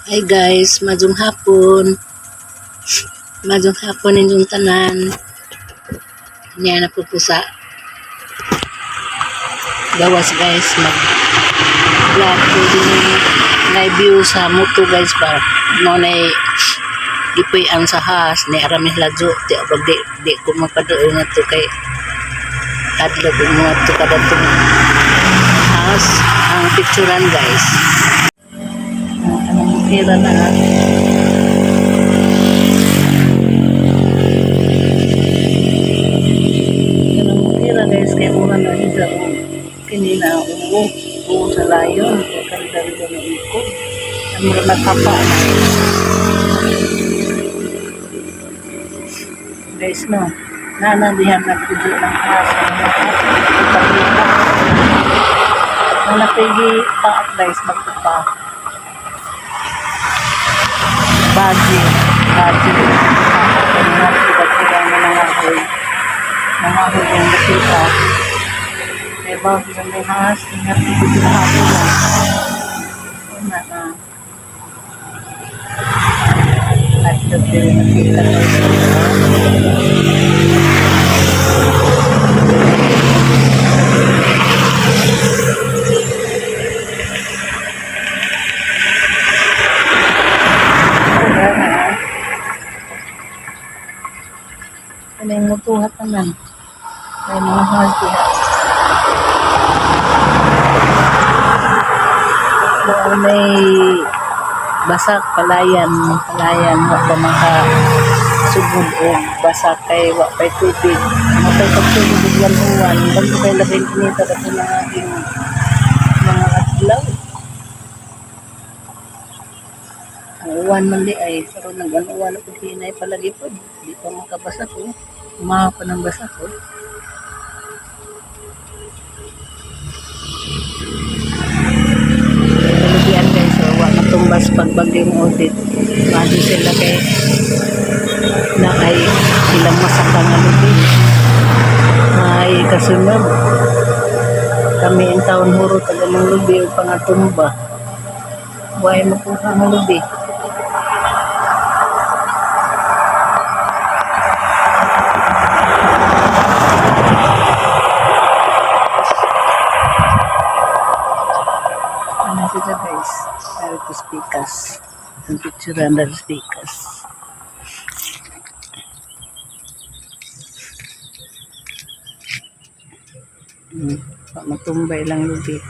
Hi guys, majong hapon. Majong hapon ninyong tanan. Niya na po sa gawas guys. Mag-vlog po din live view sa moto guys ba. No na ipoy ang sahas ni Aramih Lajo. Di ko mapadoon na to kay kadlo ko mo to kada to. As ang picturean guys. Anong kira na guys kay mura na isa kinina uo sa layon kay kandari na iko ang mura nagkapa guys no nanandihan na pujo ng asa na napigi paak guys magpupa baji nangahoy yung nakita kaya bago sa lehas ingat ito sa hapon na at ito nakita ano yung mutuhat naman may mga husband may basak palayan wak ba maka sugod o basak kay wak pa'y tubig matay pagtulog bigyan uwan bago kay labing kinita kasi mga aking mga adlaw ang uwan man di ay pero nag-anuwan ako hinay palagi po di pa makabasa ko umaha pa ng basa ko yan guys, so wala tumbas pagbaging audit madi sila kay na ay silang masakang lubi ay kasunod kami ang taon huro tagamang lubi o pangatumba buhay mo po sa lubi sila guys para to speakers ang picture under speakers matumbay lang lubi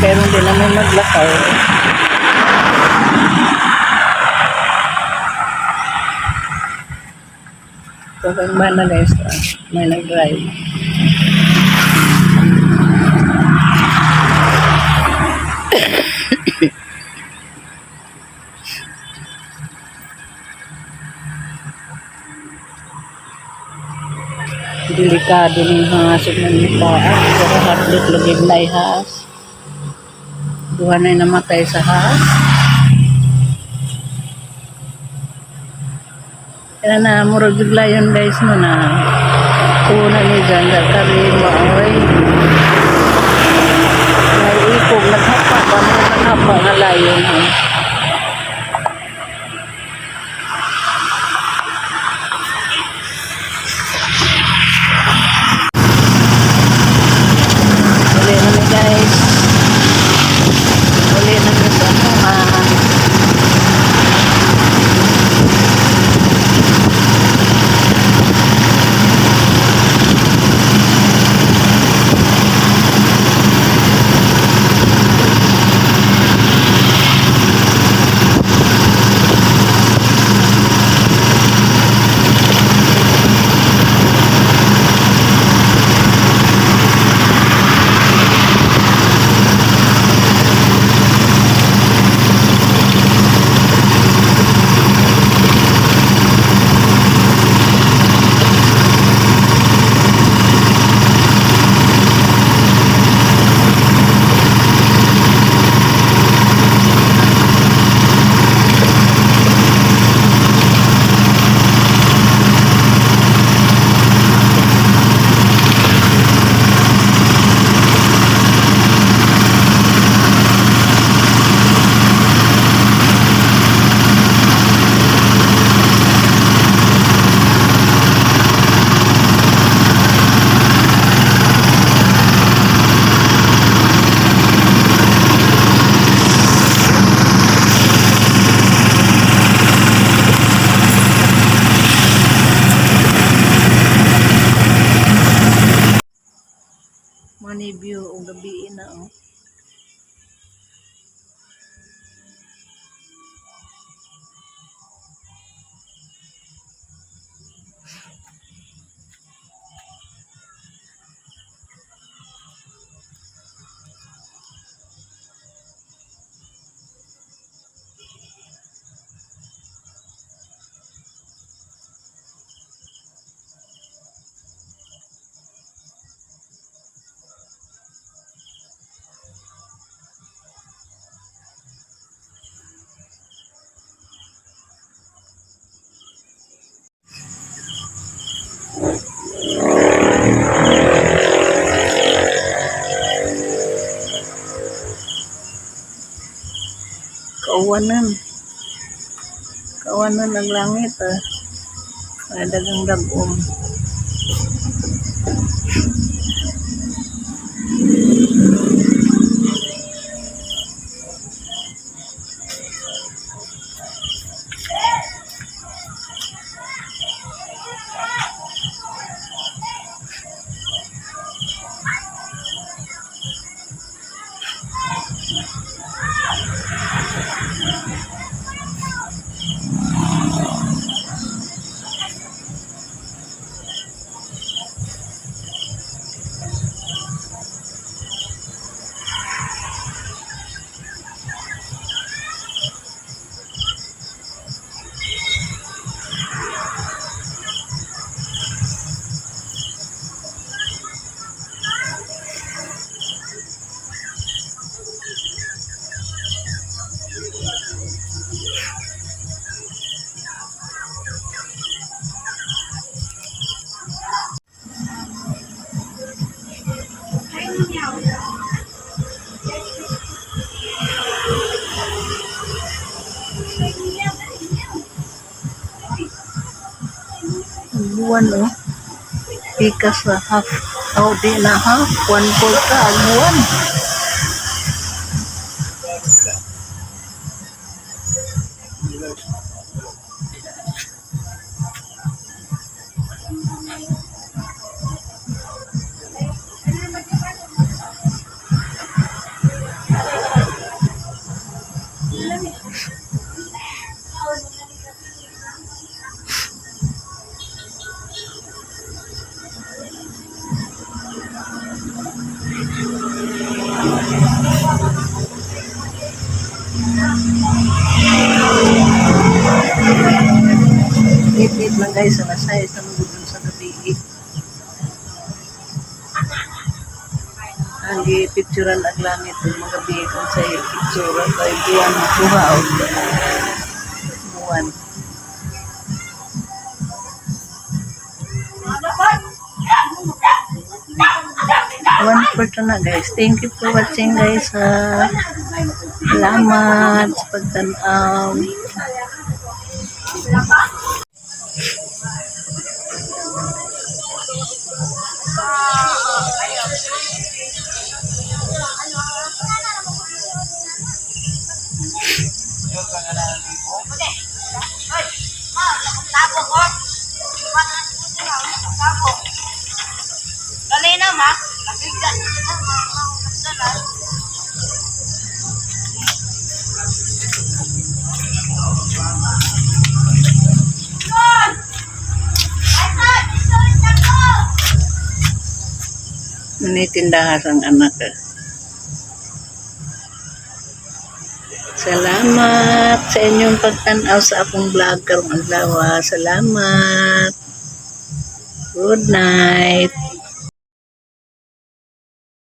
pero hindi naman maglakaw ito kang mana guys may nag-drive delikado ng hangasog ng nipaan pero hardlit lugid na ihas duha na namatay sa haas kaya na murag layon guys no na una ni ganda karin maoy may ikog naghapa ba naghapa nga layon uli na ni guys uli na ni sa kauwanan. Kauwanan ang langit ah. Ay dagang dagom. Buwan oh. Pikas na half. Oh, di na half. 1/4 ka ang buwan. Hit-hit lang guys sa nasay sa mugudon sa gabi. Ang picturean ang langit ng mga gabi kung sa picturean kay buwan buha o buwan. One for na guys. Thank you for watching guys. Salamat sa pagtanaw. Tindahan ang anak. Salamat sa inyong pagtanaw sa akong vlog karong adlaw. Salamat. Good night.